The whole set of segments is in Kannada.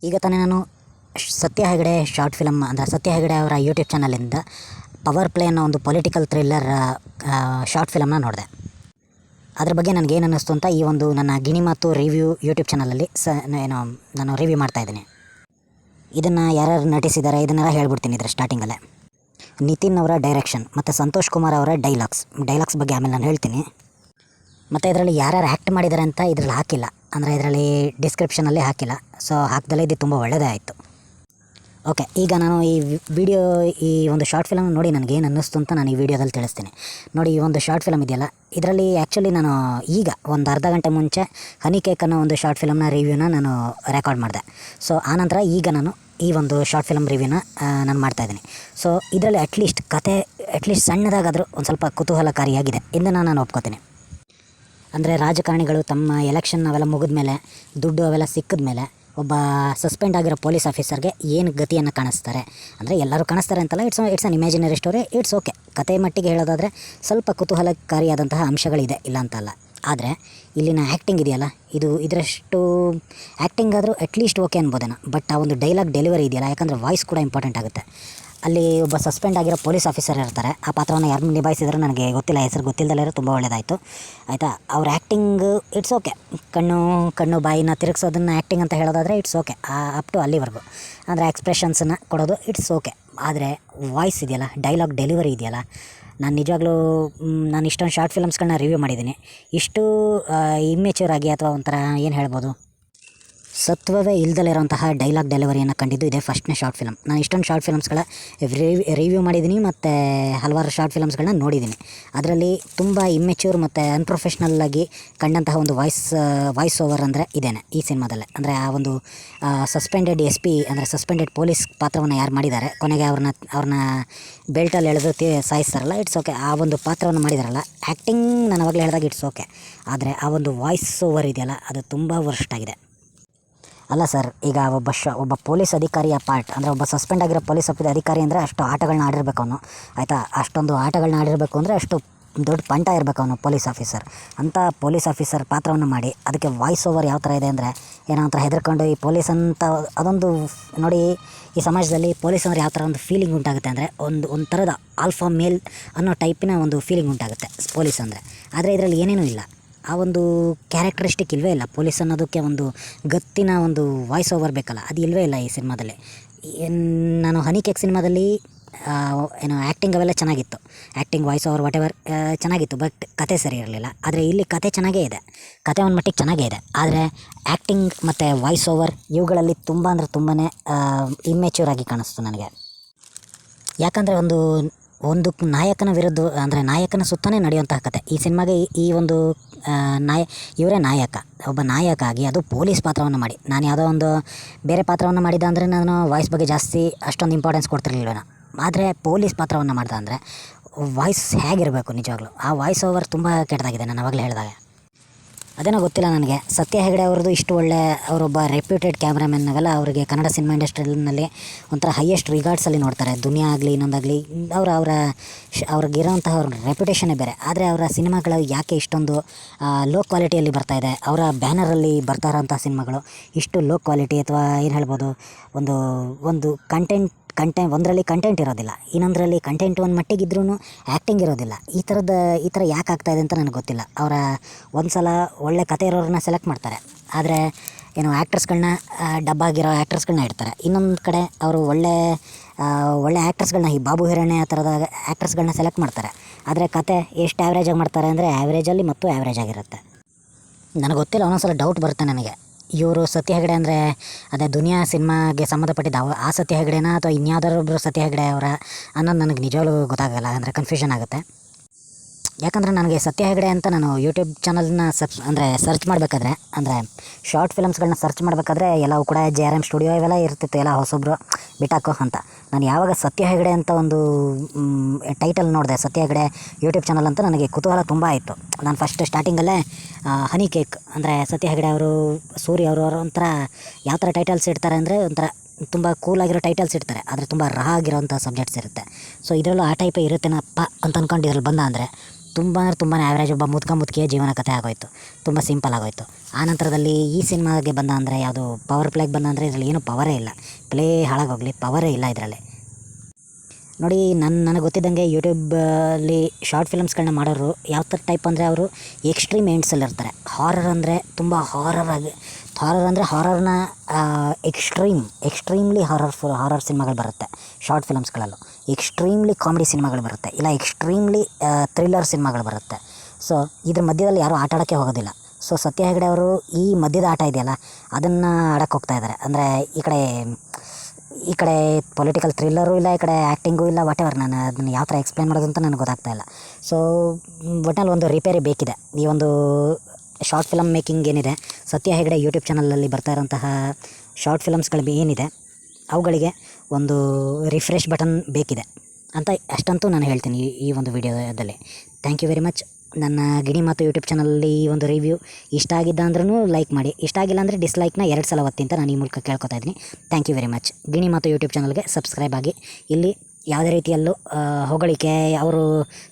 ಈಗ ತಾನೇ ನಾನು ಸತ್ಯ ಹೆಗಡೆ ಶಾರ್ಟ್ ಫಿಲಮ್ ಅಂದರೆ ಸತ್ಯ ಹೆಗಡೆ ಅವರ ಯೂಟ್ಯೂಬ್ ಚಾನಲಿಂದ ಪವರ್ ಪ್ಲೇ ಅನ್ನೋ ಒಂದು ಪೊಲಿಟಿಕಲ್ ಥ್ರಿಲ್ಲರ್ ಶಾರ್ಟ್ ಫಿಲಮ್ನ ನೋಡಿದೆ. ಅದ್ರ ಬಗ್ಗೆ ನನಗೇನು ಅನ್ನಿಸ್ತು ಅಂತ ಈ ಒಂದು ನನ್ನ ಗಿಣಿ ಮತ್ತು ರಿವ್ಯೂ ಯೂಟ್ಯೂಬ್ ಚಾನಲಲ್ಲಿ ನಾನು ರಿವ್ಯೂ ಮಾಡ್ತಾಯಿದ್ದೀನಿ. ಇದನ್ನು ಯಾರ್ಯಾರು ನಟಿಸಿದ್ದಾರೆ ಇದನ್ನೆಲ್ಲ ಹೇಳ್ಬಿಡ್ತೀನಿ ಇದರ ಸ್ಟಾರ್ಟಿಂಗಲ್ಲೇ. ನಿತಿನ್ ಅವರ ಡೈರೆಕ್ಷನ್ ಮತ್ತು ಸಂತೋಷ್ ಕುಮಾರ್ ಅವರ ಡೈಲಾಗ್ಸ್ ಬಗ್ಗೆ ಆಮೇಲೆ ನಾನು ಹೇಳ್ತೀನಿ. ಮತ್ತು ಇದರಲ್ಲಿ ಯಾರ್ಯಾರು ಆ್ಯಕ್ಟ್ ಮಾಡಿದ್ದಾರೆ ಅಂತ ಇದರಲ್ಲಿ ಹಾಕಿಲ್ಲ, ಅಂದರೆ ಇದರಲ್ಲಿ ಡಿಸ್ಕ್ರಿಪ್ಷನಲ್ಲಿ ಹಾಕಿಲ್ಲ. ಸೊ ಹಾಕ್ದಲ್ಲೇ ಇದು ತುಂಬ ಒಳ್ಳೆಯದೇ ಆಯಿತು. ಓಕೆ, ಈಗ ನಾನು ಈ ಒಂದು ಶಾರ್ಟ್ ಫಿಲಮ್ ನೋಡಿ ನನಗೇನು ಅನ್ನಿಸ್ತು ಅಂತ ನಾನು ಈ ವಿಡಿಯೋದಲ್ಲಿ ತಿಳಿಸ್ತೀನಿ. ನೋಡಿ, ಈ ಒಂದು ಶಾರ್ಟ್ ಫಿಲಮ್ ಇದೆಯಲ್ಲ, ಇದರಲ್ಲಿ ಆ್ಯಕ್ಚುಲಿ ನಾನು ಈಗ ಒಂದು ಅರ್ಧ ಗಂಟೆ ಮುಂಚೆ ಹನಿ ಕೇಕ್ ಅನ್ನೋ ಒಂದು ಶಾರ್ಟ್ ಫಿಲಮ್ನ ರಿವ್ಯೂನ ನಾನು ರೆಕಾರ್ಡ್ ಮಾಡಿದೆ. ಸೊ ಆನಂತರ ಈಗ ನಾನು ಈ ಒಂದು ಶಾರ್ಟ್ ಫಿಲಮ್ ರಿವ್ಯೂನ ನಾನು ಮಾಡ್ತಾಯಿದ್ದೀನಿ. ಸೊ ಇದರಲ್ಲಿ ಅಟ್ಲೀಸ್ಟ್ ಸಣ್ಣದಾಗಾದರೂ ಒಂದು ಸ್ವಲ್ಪ ಕುತೂಹಲಕಾರಿಯಾಗಿದೆ ಇದನ್ನು ನಾನು ಒಪ್ಕೋತೀನಿ. ಅಂದರೆ ರಾಜಕಾರಣಿಗಳು ತಮ್ಮ ಎಲೆಕ್ಷನ್ ಅವೆಲ್ಲ ಮುಗಿದ ಮೇಲೆ, ದುಡ್ಡು ಅವೆಲ್ಲ ಸಿಕ್ಕಿದ ಮೇಲೆ ಒಬ್ಬ ಸಸ್ಪೆಂಡ್ ಆಗಿರೋ ಪೊಲೀಸ್ ಆಫೀಸರ್ಗೆ ಏನು ಗತಿಯನ್ನು ಕಾಣಿಸ್ತಾರೆ. ಅಂದರೆ ಎಲ್ಲರೂ ಕಾಣಿಸ್ತಾರೆ ಅಂತಲ್ಲ, it's an imaginary story, it's okay. ಕತೆ ಮಟ್ಟಿಗೆ ಹೇಳೋದಾದರೆ ಸ್ವಲ್ಪ ಕುತೂಹಲಕಾರಿಯಾದಂತಹ ಅಂಶಗಳಿದೆ, ಇಲ್ಲ ಅಂತಲ್ಲ. ಆದರೆ ಇಲ್ಲಿನ ಆ್ಯಕ್ಟಿಂಗ್ ಇದೆಯಲ್ಲ, ಇದರಷ್ಟು ಆ್ಯಕ್ಟಿಂಗ್ ಆದರೂ ಅಟ್ಲೀಸ್ಟ್ ಓಕೆ ಅನ್ಬೋದೇನೋ. ಬಟ್ ಆ ಒಂದು ಡೈಲಾಗ್ ಡೆಲಿವರಿ ಇದೆಯಲ್ಲ, ಯಾಕಂದರೆ ವಾಯ್ಸ್ ಕೂಡ ಇಂಪಾರ್ಟೆಂಟ್ ಆಗುತ್ತೆ. ಅಲ್ಲಿ ಒಬ್ಬ ಸಸ್ಪೆಂಡ್ ಆಗಿರೋ ಪೊಲೀಸ್ ಆಫೀಸರ್ ಇರ್ತಾರೆ. ಆ ಪಾತ್ರವನ್ನು ಯಾರು ನಿಭಾಯಿಸಿದ್ರು ನನಗೆ ಗೊತ್ತಿಲ್ಲ, ಹೆಸರು ಗೊತ್ತಿಲ್ಲದಲ್ಲೇ ತುಂಬ ಒಳ್ಳೆಯದಾಯಿತು, ಆಯಿತಾ. ಅವ್ರ ಆ್ಯಕ್ಟಿಂಗ್ ಇಟ್ಸ್ ಓಕೆ. ಕಣ್ಣು ಬಾಯಿನ ತಿರುಗಿಸೋದನ್ನು ಆ್ಯಕ್ಟಿಂಗ್ ಅಂತ ಹೇಳೋದಾದರೆ ಇಟ್ಸ್ ಓಕೆ, ಅಪ್ ಟು ಅಲ್ಲಿವರೆಗೂ. ಅಂದರೆ ಎಕ್ಸ್ಪ್ರೆಷನ್ಸನ್ನು ಕೊಡೋದು ಇಟ್ಸ್ ಓಕೆ. ಆದರೆ ವಾಯ್ಸ್ ಇದೆಯಲ್ಲ, ಡೈಲಾಗ್ ಡೆಲಿವರಿ ಇದೆಯಲ್ಲ, ನಾನು ನಿಜವಾಗ್ಲೂ ಇಷ್ಟೊಂದು ಶಾರ್ಟ್ ಫಿಲಮ್ಸ್ಗಳನ್ನ ರಿವ್ಯೂ ಮಾಡಿದ್ದೀನಿ. ಇಷ್ಟು ಇಮ್ಮೆಚ್ಯೂರ್ ಆಗಿ ಅಥವಾ ಒಂಥರ ಏನು ಹೇಳ್ಬೋದು, ಸತ್ವವೇ ಇಲ್ದಲಿರೋಂತಹ ಡೈಲಾಗ್ ಡೆಲಿವರಿಯನ್ನು ಕಂಡಿದ್ದು ಇದೆ ಫಸ್ಟ್ನೇ ಶಾರ್ಟ್ ಫಿಲಮ್. ನಾನು ಇಷ್ಟೊಂದು ಶಾರ್ಟ್ ಫಿಲಮ್ಸ್ಗಳ ರಿವ್ಯೂ ಮಾಡಿದ್ದೀನಿ ಮತ್ತು ಹಲವಾರು ಶಾರ್ಟ್ ಫಿಲಮ್ಸ್ಗಳನ್ನ ನೋಡಿದ್ದೀನಿ. ಅದರಲ್ಲಿ ತುಂಬ ಇಮ್ಮೆಚ್ಯೂರ್ ಮತ್ತು ಅನ್ಪ್ರೊಫೆಷ್ನಲ್ಲಾಗಿ ಕಂಡಂತಹ ಒಂದು ವಾಯ್ಸ್ ಓವರ್ ಅಂದರೆ ಇದೇನೆ ಈ ಸಿನಿಮಾದಲ್ಲೇ. ಅಂದರೆ ಆ ಒಂದು ಸಸ್ಪೆಂಡೆಡ್ SP ಅಂದರೆ ಸಸ್ಪೆಂಡೆಡ್ ಪೊಲೀಸ್ ಪಾತ್ರವನ್ನು ಯಾರು ಮಾಡಿದ್ದಾರೆ, ಕೊನೆಗೆ ಅವ್ರನ್ನ ಬೆಲ್ಟಲ್ಲಿ ಎಳೆದು ಸಾಯಿಸ್ತಾರಲ್ಲ, ಇಟ್ಸ್ ಓಕೆ. ಆ ಒಂದು ಪಾತ್ರವನ್ನು ಮಾಡಿದಾರಲ್ಲ, ಆ್ಯಕ್ಟಿಂಗ್ ನಾನು ಅವಾಗಲೇ ಹೇಳಿದಾಗ ಇಟ್ಸ್ ಓಕೆ. ಆದರೆ ಆ ಒಂದು ವಾಯ್ಸ್ ಓವರ್ ಇದೆಯಲ್ಲ, ಅದು ತುಂಬ ವರ್ಸ್ಟ್ ಆಗಿದೆ. ಅಲ್ಲ ಸರ್, ಈಗ ಒಬ್ಬ ಪೊಲೀಸ್ ಅಧಿಕಾರಿಯ ಪಾರ್ಟ್, ಅಂದರೆ ಒಬ್ಬ ಸಸ್ಪೆಂಡ್ ಆಗಿರೋ ಪೊಲೀಸ್ ಅಧಿಕಾರಿ ಅಂದರೆ ಅಷ್ಟು ಆಟಗಳನ್ನ ಆಡಿರ್ಬೇಕು ಅವನು, ಆಯಿತಾ. ಅಷ್ಟೊಂದು ಆಟಗಳನ್ನ ಆಡಿರಬೇಕು ಅಂದರೆ ಅಷ್ಟು ದೊಡ್ಡ ಪಂಟ ಇರಬೇಕು ಅವನು ಪೊಲೀಸ್ ಆಫೀಸರ್. ಅಂಥ ಪೊಲೀಸ್ ಆಫೀಸರ್ ಪಾತ್ರವನ್ನು ಮಾಡಿ ಅದಕ್ಕೆ ವಾಯ್ಸ್ ಓವರ್ ಯಾವ ಥರ ಇದೆ ಅಂದರೆ, ಏನೋ ಒಂಥರ ಹೆದರ್ಕೊಂಡು ಈ ಪೊಲೀಸ್ ಅಂತ ಅದೊಂದು ನೋಡಿ, ಈ ಸಮಾಜದಲ್ಲಿ ಪೊಲೀಸ್ ಅಂದರೆ ಯಾವ ಥರ ಒಂದು ಫೀಲಿಂಗ್ ಉಂಟಾಗುತ್ತೆ ಅಂದರೆ, ಒಂದು ಥರದ ಆಲ್ಫಾ ಮೇಲ್ ಅನ್ನೋ ಟೈಪಿನ ಒಂದು ಫೀಲಿಂಗ್ ಉಂಟಾಗುತ್ತೆ ಪೊಲೀಸ್ ಅಂದರೆ. ಆದರೆ ಇದರಲ್ಲಿ ಏನೇನೂ ಇಲ್ಲ, ಆ ಒಂದು ಕ್ಯಾರೆಕ್ಟರಿಸ್ಟಿಕ್ ಇಲ್ಲವೇ ಇಲ್ಲ. ಪೊಲೀಸ್ ಅನ್ನೋದಕ್ಕೆ ಒಂದು ಗತ್ತಿನ ಒಂದು ವಾಯ್ಸ್ ಓವರ್ ಬೇಕಲ್ಲ, ಅದು ಇಲ್ಲವೇ ಇಲ್ಲ ಈ ಸಿನಿಮಾದಲ್ಲಿ. ನಾನು ಹನಿ ಕೇಕ್ ಸಿನಿಮಾದಲ್ಲಿ ಆ್ಯಕ್ಟಿಂಗ್ ಅವೆಲ್ಲ ಚೆನ್ನಾಗಿತ್ತು, acting voice over what ever ಚೆನ್ನಾಗಿತ್ತು, ಬಟ್ ಕತೆ ಸರಿ ಇರಲಿಲ್ಲ. ಆದರೆ ಇಲ್ಲಿ ಕತೆ ಚೆನ್ನಾಗೇ ಇದೆ, ಕತೆ ಒಂದು ಮಟ್ಟಿಗೆ ಚೆನ್ನಾಗೇ ಇದೆ. ಆದರೆ ಆ್ಯಕ್ಟಿಂಗ್ ಮತ್ತು ವಾಯ್ಸ್ ಓವರ್ ಇವುಗಳಲ್ಲಿ ತುಂಬ ಅಂದರೆ ತುಂಬಾ ಇಮ್ಮೆಚ್ಯೂರ್ ಆಗಿ ಕಾಣಿಸ್ತು ನನಗೆ. ಯಾಕಂದರೆ ಒಂದು ನಾಯಕನ ವಿರುದ್ಧ, ಅಂದರೆ ನಾಯಕನ ಸುತ್ತನೇ ನಡೆಯುವಂತಹ ಕತೆ ಈ ಸಿನಿಮಾಗೆ. ಈ ಒಂದು ಇವರೇ ನಾಯಕ, ಒಬ್ಬ ನಾಯಕ ಆಗಿ ಅದು ಪೊಲೀಸ್ ಪಾತ್ರವನ್ನು ಮಾಡಿ, ನಾನು ಯಾವುದೋ ಒಂದು ಬೇರೆ ಪಾತ್ರವನ್ನು ಮಾಡಿದ ಅಂದರೆ ನಾನು ವಾಯ್ಸ್ ಬಗ್ಗೆ ಜಾಸ್ತಿ ಅಷ್ಟೊಂದು ಇಂಪಾರ್ಟೆನ್ಸ್ ಕೊಡ್ತಿರ್ಲಿಲ್ವೇನೋ. ಆದರೆ ಪೊಲೀಸ್ ಪಾತ್ರವನ್ನು ಮಾಡ್ದೆ ಅಂದರೆ ವಾಯ್ಸ್ ಹೇಗಿರಬೇಕು ನಿಜವಾಗ್ಲೂ. ಆ ವಾಯ್ಸ್ ಓವರ್ ತುಂಬ ಕೆಟ್ಟದಾಗಿದೆ, ನಾನು ಅವಾಗಲೇ ಹೇಳಿದಾಗ. ಅದೇನೋ ಗೊತ್ತಿಲ್ಲ ನನಗೆ, ಸತ್ಯ ಹೆಗಡೆ ಅವ್ರದ್ದು ಇಷ್ಟು ಒಳ್ಳೆ, ಅವರೊಬ್ಬ ರೆಪ್ಯೂಟೆಡ್ ಕ್ಯಾಮ್ರಾಮನ್ ಅವೆಲ್ಲ, ಅವರಿಗೆ ಕನ್ನಡ ಸಿನಿಮಾ ಇಂಡಸ್ಟ್ರಿಯಲ್ಲಿ ಒಂಥರ ಹೈಯೆಸ್ಟ್ ರಿಗಾರ್ಡ್ಸಲ್ಲಿ ನೋಡ್ತಾರೆ. ದುನಿಯಾ ಆಗಲಿ ಇನ್ನೊಂದಾಗಲಿ, ಅವ್ರಿಗಿರೋಂತಹ ಅವ್ರ ರೆಪ್ಯುಟೇಷನ್ನೇ ಬೇರೆ. ಆದರೆ ಅವರ ಸಿನಿಮಾಗಳು ಯಾಕೆ ಇಷ್ಟೊಂದು ಲೋ ಕ್ವಾಲಿಟಿಯಲ್ಲಿ ಬರ್ತಾಯಿದೆ, ಅವರ ಬ್ಯಾನರಲ್ಲಿ ಬರ್ತಾ ಇರೋಂಥ ಸಿನಿಮಾಗಳು ಇಷ್ಟು ಲೋ ಕ್ವಾಲಿಟಿ, ಅಥವಾ ಏನು ಹೇಳ್ಬೋದು, ಒಂದು ಒಂದರಲ್ಲಿ ಕಂಟೆಂಟ್ ಇರೋದಿಲ್ಲ, ಇನ್ನೊಂದರಲ್ಲಿ ಕಂಟೆಂಟ್ ಒಂದು ಮಟ್ಟಿಗಿದ್ರೂ ಆ್ಯಕ್ಟಿಂಗ್ ಇರೋದಿಲ್ಲ. ಈ ಥರ ಯಾಕೆ ಆಗ್ತಾಯಿದೆ ಅಂತ ನನಗೆ ಗೊತ್ತಿಲ್ಲ. ಒಂದು ಸಲ ಒಳ್ಳೆ ಕತೆ ಇರೋರನ್ನ ಸೆಲೆಕ್ಟ್ ಮಾಡ್ತಾರೆ, ಆದರೆ ಆ್ಯಕ್ಟರ್ಸ್ಗಳನ್ನ ಡಬ್ಬಾಗಿರೋ ಆ್ಯಕ್ಟರ್ಸ್ಗಳನ್ನ ಇಡ್ತಾರೆ. ಇನ್ನೊಂದು ಕಡೆ ಅವರು ಒಳ್ಳೆ ಆ್ಯಕ್ಟರ್ಸ್ಗಳನ್ನ, ಈ ಬಾಬು ಹಿರಣ್ಯ ಆ ಥರದ ಆ್ಯಕ್ಟರ್ಸ್ಗಳನ್ನ ಸೆಲೆಕ್ಟ್ ಮಾಡ್ತಾರೆ. ಆದರೆ ಕತೆ ಎಷ್ಟು ಆ್ಯಾವ್ರೇಜಾಗಿ ಮಾಡ್ತಾರೆ ಅಂದರೆ ಆ್ಯಾವ್ರೇಜಲ್ಲಿ ಮತ್ತು ಆ್ಯಾವ್ರೇಜ್ ಆಗಿರುತ್ತೆ. ನನಗೆ ಗೊತ್ತಿಲ್ಲ, ಒಂದೊಂದು ಸಲ ಡೌಟ್ ಬರುತ್ತೆ ನನಗೆ, ಇವರು ಸತ್ಯ ಹೆಗಡೆ ಅಂದರೆ ಅದೇ ದುನಿಯಾ ಸಿನಿಮಾಗೆ ಸಂಬಂಧಪಟ್ಟಿದ್ದ ಆ ಸತ್ಯ ಹೆಗಡೆನಾ ಅಥವಾ ಇನ್ಯಾವುದಾರೊಬ್ಬರು ಸತ್ಯ ಹೆಗಡೆ ಅವರ ಅನ್ನೋದು ನನಗೆ ನಿಜವಾಗ್ಲೂ ಗೊತ್ತಾಗಲ್ಲ. ಅಂದರೆ ಕನ್ಫ್ಯೂಷನ್ ಆಗುತ್ತೆ. ಯಾಕಂದರೆ ನನಗೆ ಸತ್ಯ ಹೆಗಡೆ ಅಂತ ನಾನು ಯೂಟ್ಯೂಬ್ ಚಾನಲ್ನ ಸರ್ಚ್ ಮಾಡಬೇಕಾದ್ರೆ, ಅಂದರೆ ಶಾರ್ಟ್ ಫಿಲಮ್ಸ್ಗಳನ್ನ ಸರ್ಚ್ ಮಾಡಬೇಕಾದ್ರೆ ಎಲ್ಲವೂ ಕೂಡ JRM ಸ್ಟುಡಿಯೋ ಇವೆಲ್ಲ ಇರ್ತಿತ್ತು, ಎಲ್ಲ ಹೊಸೊಬ್ಬರು ಬಿಟಾಕೋ ಅಂತ. ನಾನು ಯಾವಾಗ ಸತ್ಯ ಹೆಗಡೆ ಅಂತ ಒಂದು ಟೈಟಲ್ ನೋಡಿದೆ, ಸತ್ಯ ಹೆಗಡೆ ಯೂಟ್ಯೂಬ್ ಚಾನಲ್ ಅಂತ, ನನಗೆ ಕುತೂಹಲ ತುಂಬ ಆಯಿತು. ನಾನು ಫಸ್ಟ್ ಸ್ಟಾರ್ಟಿಂಗಲ್ಲೇ ಹನಿ ಕೇಕ್ ಅಂದರೆ ಸತ್ಯ ಹೆಗಡೆ ಅವರು, ಸೂರ್ಯ ಅವರು ಒಂಥರ ಯಾವ ಥರ ಟೈಟಲ್ಸ್ ಇಡ್ತಾರೆ ಅಂದರೆ ಒಂಥರ ತುಂಬ ಕೂಲಾಗಿರೋ ಟೈಟಲ್ಸ್ ಇರ್ತಾರೆ, ಆದರೆ ತುಂಬ ರಾ ಆಗಿರೋಂಥ ಸಬ್ಜೆಕ್ಟ್ಸ್ ಇರುತ್ತೆ. ಸೊ ಇದರಲ್ಲೂ ಆ ಟೈಪೇ ಇರುತ್ತೇನಪ್ಪ ಅಂತ ಅಂದ್ಕೊಂಡು ಇದ್ರಲ್ಲಿ ಬಂದ ಅಂದರೆ ತುಂಬ ಅಂದರೆ ತುಂಬಾ ಆ್ಯಾವ್ರೇಜ್ ಒಬ್ಬ ಮುದುಕಿಯ ಜೀವನ ಕಥೆ ಆಗೋಯ್ತು, ತುಂಬ ಸಿಂಪಲ್ ಆಗೋಯ್ತು. ಆ ನಂತರದಲ್ಲಿ ಈ ಸಿನಿಮಾಗೆ ಬಂದ ಅಂದರೆ ಯಾವುದು ಪವರ್ ಪ್ಲೇಗೆ ಬಂದ ಅಂದರೆ ಇದರಲ್ಲಿ ಏನೂ ಪವರೇ ಇಲ್ಲ, ಪ್ಲೇ ಹಾಳಾಗೋಗಲಿ ಪವರೇ ಇಲ್ಲ ಇದರಲ್ಲಿ. ನೋಡಿ, ನನಗೆ ಗೊತ್ತಿದ್ದಂಗೆ ಯೂಟ್ಯೂಬಲ್ಲಿ ಶಾರ್ಟ್ ಫಿಲಮ್ಸ್ಗಳನ್ನ ಮಾಡೋರು ಯಾವ ಥರ ಟೈಪ್ ಅಂದರೆ ಅವರು ಎಕ್ಸ್ಟ್ರೀಮ್ ಎಂಡ್ಸಲ್ಲಿರ್ತಾರೆ. ಹಾರರ್ ಅಂದರೆ ತುಂಬ ಹಾರರ್ ಅಂದರೆ ಹಾರರ್ನ ಎಕ್ಸ್ಟ್ರೀಮ್ಲಿ ಹಾರರ್ ಸಿನಿಮಾಗಳು ಬರುತ್ತೆ ಶಾರ್ಟ್ ಫಿಲಮ್ಸ್ಗಳಲ್ಲೂ. ಎಕ್ಸ್ಟ್ರೀಮ್ಲಿ ಕಾಮಿಡಿ ಸಿನಿಮಾಗಳು ಬರುತ್ತೆ, ಇಲ್ಲ ಎಕ್ಸ್ಟ್ರೀಮ್ಲಿ ಥ್ರಿಲ್ಲರ್ ಸಿನಿಮಾಗಳು ಬರುತ್ತೆ. ಸೊ ಇದ್ರ ಮಧ್ಯದಲ್ಲಿ ಯಾರೂ ಆಟ ಆಡೋಕ್ಕೆ ಹೋಗೋದಿಲ್ಲ. ಸೊ ಸತ್ಯ ಹೆಗಡೆ ಅವರು ಈ ಮಧ್ಯದ ಆಟ ಇದೆಯಲ್ಲ ಅದನ್ನು ಆಡೋಕ್ಕೆ ಹೋಗ್ತಾ ಇದ್ದಾರೆ. ಅಂದರೆ ಈ ಕಡೆ ಪೊಲಿಟಿಕಲ್ ಥ್ರಿಲ್ಲರು ಇಲ್ಲ, ಈ ಕಡೆ ಆ್ಯಕ್ಟಿಂಗು ಇಲ್ಲ, ವಾಟ್ ಎವರ್. ನಾನು ಅದನ್ನು ಯಾವ ಥರ ಎಕ್ಸ್ಪ್ಲೇನ್ ಮಾಡೋದು ಅಂತ ನನಗೆ ಗೊತ್ತಾಗ್ತಾ ಇಲ್ಲ. ಸೊ ಒಟ್ಟಿನಲ್ಲಿ ಒಂದು ರಿಪೇರಿ ಬೇಕಿದೆ. ಈ ಒಂದು ಶಾರ್ಟ್ ಫಿಲಮ್ ಮೇಕಿಂಗ್ ಏನಿದೆ, ಸತ್ಯ ಹೆಗಡೆ ಯೂಟ್ಯೂಬ್ ಚಾನಲಲ್ಲಿ ಬರ್ತಾ ಇರೋಂತಹ ಶಾರ್ಟ್ ಫಿಲಮ್ಸ್ಗಳು ಏನಿದೆ ಅವುಗಳಿಗೆ ಒಂದು ರಿಫ್ರೆಶ್ ಬಟನ್ ಬೇಕಿದೆ ಅಂತ ಅಷ್ಟಂತೂ ನಾನು ಹೇಳ್ತೀನಿ ಈ ಒಂದು ವಿಡಿಯೋದಲ್ಲಿ. Thank you very much. ನನ್ನ ಗಿಣಿ ಮಾತು ಯೂಟ್ಯೂಬ್ ಚಾನಲಲ್ಲಿ ಈ ಒಂದು ರಿವ್ಯೂ ಇಷ್ಟ ಆಗಿದ್ದ ಅಂದ್ರೂ ಲೈಕ್ ಮಾಡಿ, ಇಷ್ಟ ಆಗಿಲ್ಲ ಅಂದರೆ ಡಿಸ್ಲೈಕ್ನ 2 ಸಲ ಒತ್ತಿ ಅಂತ ನಾನು ಈ ಮೂಲಕ ಕೇಳ್ಕೊತಾ ಇದ್ದೀನಿ. Thank you very much. ಗಿಣಿ ಮಾತು ಯೂಟ್ಯೂಬ್ ಚಾನಲ್ಗೆ ಸಬ್ಸ್ಕ್ರೈಬ್ ಆಗಿ. ಇಲ್ಲಿ ಯಾವುದೇ ರೀತಿಯಲ್ಲೂ ಹೊಗಳಿಕೆ, ಅವರು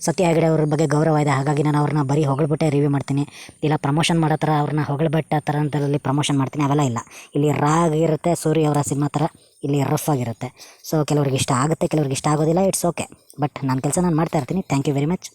ಸತ್ಯ ಹೆಗಡೆ ಅವ್ರ ಬಗ್ಗೆ ಗೌರವ ಇದೆ, ಹಾಗಾಗಿ ನಾನು ಅವ್ರನ್ನ ಬರೀ ಹೊಗಳ್ಬಿಟ್ಟೆ ರಿವ್ಯೂ ಮಾಡ್ತೀನಿ, ಇಲ್ಲ ಪ್ರಮೋಷನ್ ಮಾಡೋ ಥರ ಅವ್ರನ್ನ ಹೊಗಳ್ಬಿಟ್ಟ ಥರ ಅಂತಲ್ಲಿ ಪ್ರಮೋಷನ್ ಮಾಡ್ತೀನಿ, ಅವೆಲ್ಲ ಇಲ್ಲ. ಇಲ್ಲಿ ರಾ ಆಗಿರುತ್ತೆ, ಸೂರ್ಯ ಅವರ ಸಿನಿಮಾ ಥರ ಇಲ್ಲಿ ರಫ್ ಆಗಿರುತ್ತೆ. ಸೊ ಕೆಲವ್ರಿಗೆ ಇಷ್ಟ ಆಗುತ್ತೆ, ಕೆಲವ್ರಿಗೆ ಇಷ್ಟ ಆಗೋದಿಲ್ಲ, ಇಟ್ಸ್ ಓಕೆ. ಬಟ್ ನನ್ನ ಕೆಲಸ ನಾನು ಮಾಡ್ತಾ ಇರ್ತೀನಿ. Thank you very much.